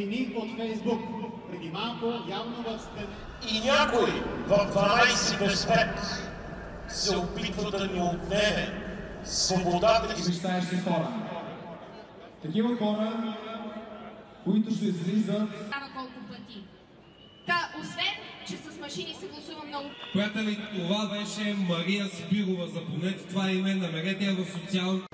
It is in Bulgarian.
светлини от Фейсбук. Преди малко явно в стен... И някой в 12 без 5 се опитва да ни отнеме свободата и мечтаещи хора. Такива хора, които ще излизат... Колко пъти. Та, освен, че с машини се гласува много... Приятели, това беше Мария Спирова. Запомнете това име, намерете я в социалните...